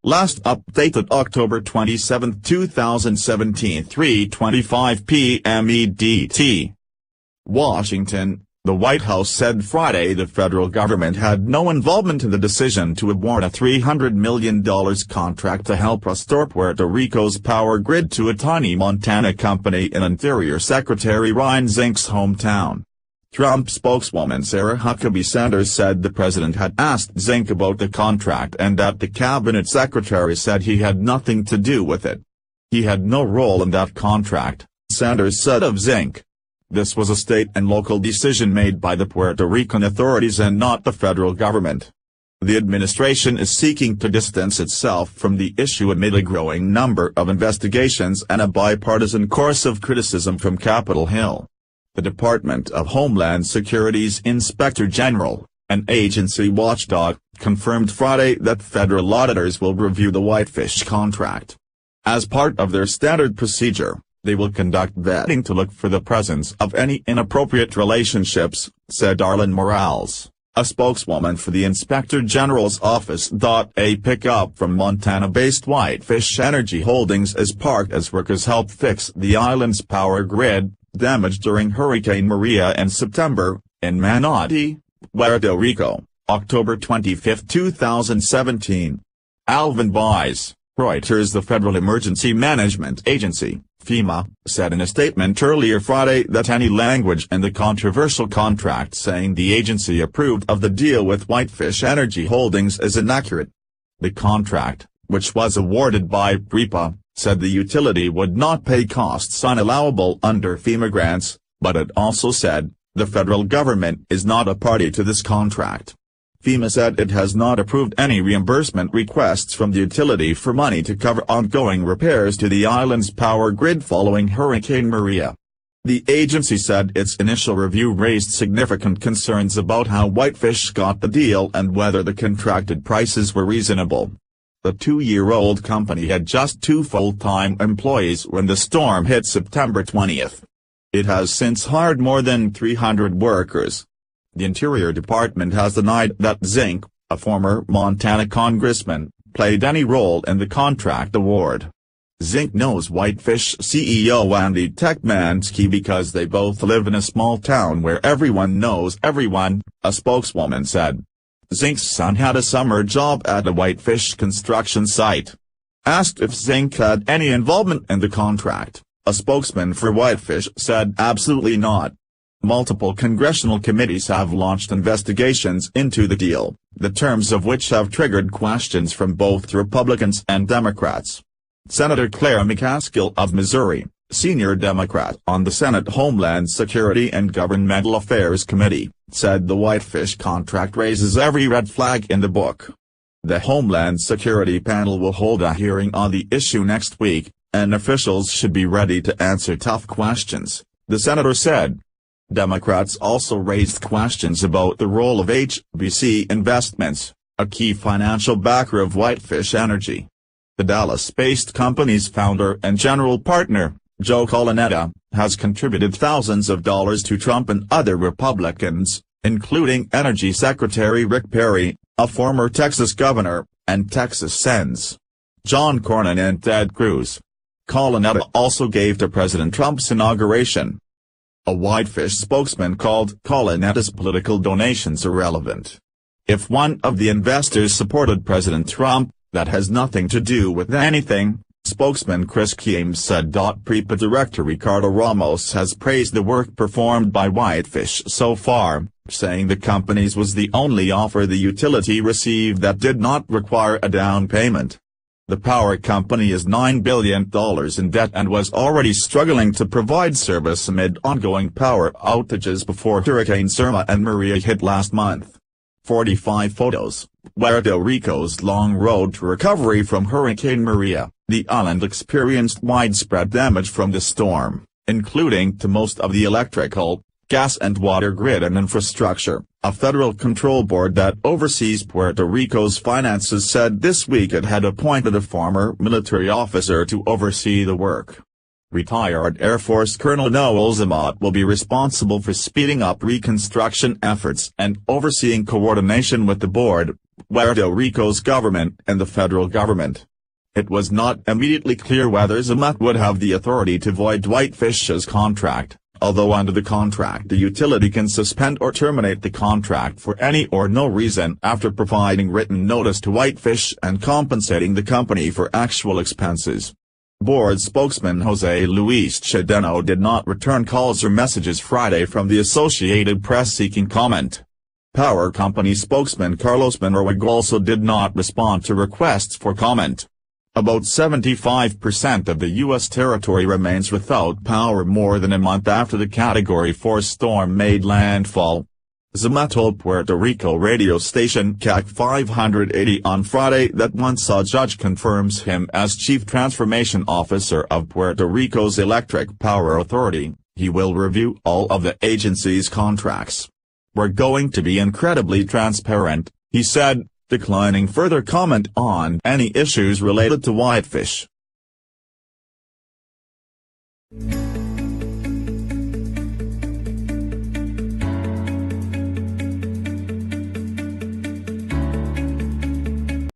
Last updated October 27, 2017, 3:25 p.m. EDT. Washington. The White House said Friday the federal government had no involvement in the decision to award a $300 million contract to help restore Puerto Rico's power grid to a tiny Montana company in Interior Secretary Ryan Zink's hometown. Trump spokeswoman Sarah Huckabee Sanders said the president had asked Zink about the contract and that the cabinet secretary said he had nothing to do with it. He had no role in that contract, Sanders said of Zink. This was a state and local decision made by the Puerto Rican authorities and not the federal government. The administration is seeking to distance itself from the issue amid a growing number of investigations and a bipartisan course of criticism from Capitol Hill. The Department of Homeland Security's Inspector General, an agency watchdog, confirmed Friday that federal auditors will review the Whitefish contract. As part of their standard procedure, they will conduct vetting to look for the presence of any inappropriate relationships, said Arlen Morales, a spokeswoman for the Inspector General's office. A pickup from Montana-based Whitefish Energy Holdings is parked as workers help fix the island's power grid, damaged during Hurricane Maria in September, in Manatee, Puerto Rico, October 25, 2017. Alvin Buys, Reuters. The Federal Emergency Management Agency, FEMA, said in a statement earlier Friday that any language in the controversial contract saying the agency approved of the deal with Whitefish Energy Holdings is inaccurate. The contract, which was awarded by PREPA, said the utility would not pay costs unallowable under FEMA grants, but it also said, the federal government is not a party to this contract. FEMA said it has not approved any reimbursement requests from the utility for money to cover ongoing repairs to the island's power grid following Hurricane Maria. The agency said its initial review raised significant concerns about how Whitefish got the deal and whether the contracted prices were reasonable. The two-year-old company had just 2 full-time employees when the storm hit September 20. It has since hired more than 300 workers. The Interior Department has denied that Zink, a former Montana congressman, played any role in the contract award. Zink knows Whitefish CEO Andy Techmansky because they both live in a small town where everyone knows everyone, a spokeswoman said. Zink's son had a summer job at a Whitefish construction site. Asked if Zink had any involvement in the contract, a spokesman for Whitefish said absolutely not. Multiple congressional committees have launched investigations into the deal, the terms of which have triggered questions from both Republicans and Democrats. Senator Claire McCaskill of Missouri, senior Democrat on the Senate Homeland Security and Governmental Affairs Committee, said the Whitefish contract raises every red flag in the book. The Homeland Security panel will hold a hearing on the issue next week, and officials should be ready to answer tough questions, the senator said. Democrats also raised questions about the role of HBC Investments, a key financial backer of Whitefish Energy. The Dallas-based company's founder and general partner, Joe Colonnetta, has contributed thousands of dollars to Trump and other Republicans, including Energy Secretary Rick Perry, a former Texas governor, and Texas Sen's John Cornyn and Ted Cruz. Colonnetta also gave to President Trump's inauguration. A Whitefish spokesman called Colonnetta's political donations irrelevant. If one of the investors supported President Trump, that has nothing to do with anything, spokesman Chris Keems said. PREPA Director Ricardo Ramos has praised the work performed by Whitefish so far, saying the company's was the only offer the utility received that did not require a down payment. The power company is $9 billion in debt and was already struggling to provide service amid ongoing power outages before Hurricanes Irma and Maria hit last month. 45 photos. Puerto Rico's long road to recovery from Hurricane Maria. The island experienced widespread damage from the storm, including to most of the electrical, gas and water grid and infrastructure. A federal control board that oversees Puerto Rico's finances said this week it had appointed a former military officer to oversee the work. Retired Air Force Colonel Noel Zamat will be responsible for speeding up reconstruction efforts and overseeing coordination with the board, Puerto Rico's government and the federal government. It was not immediately clear whether Zamet would have the authority to void Whitefish's contract, although under the contract the utility can suspend or terminate the contract for any or no reason after providing written notice to Whitefish and compensating the company for actual expenses. Board spokesman Jose Luis Chadeno did not return calls or messages Friday from the Associated Press seeking comment. Power company spokesman Carlos Manuel also did not respond to requests for comment. About 75% of the U.S. territory remains without power more than a month after the Category 4 storm made landfall. Zamet told Puerto Rico radio station CAC 580 on Friday that once a judge confirms him as Chief Transformation Officer of Puerto Rico's Electric Power Authority, he will review all of the agency's contracts. "We're going to be incredibly transparent," he said, declining further comment on any issues related to Whitefish.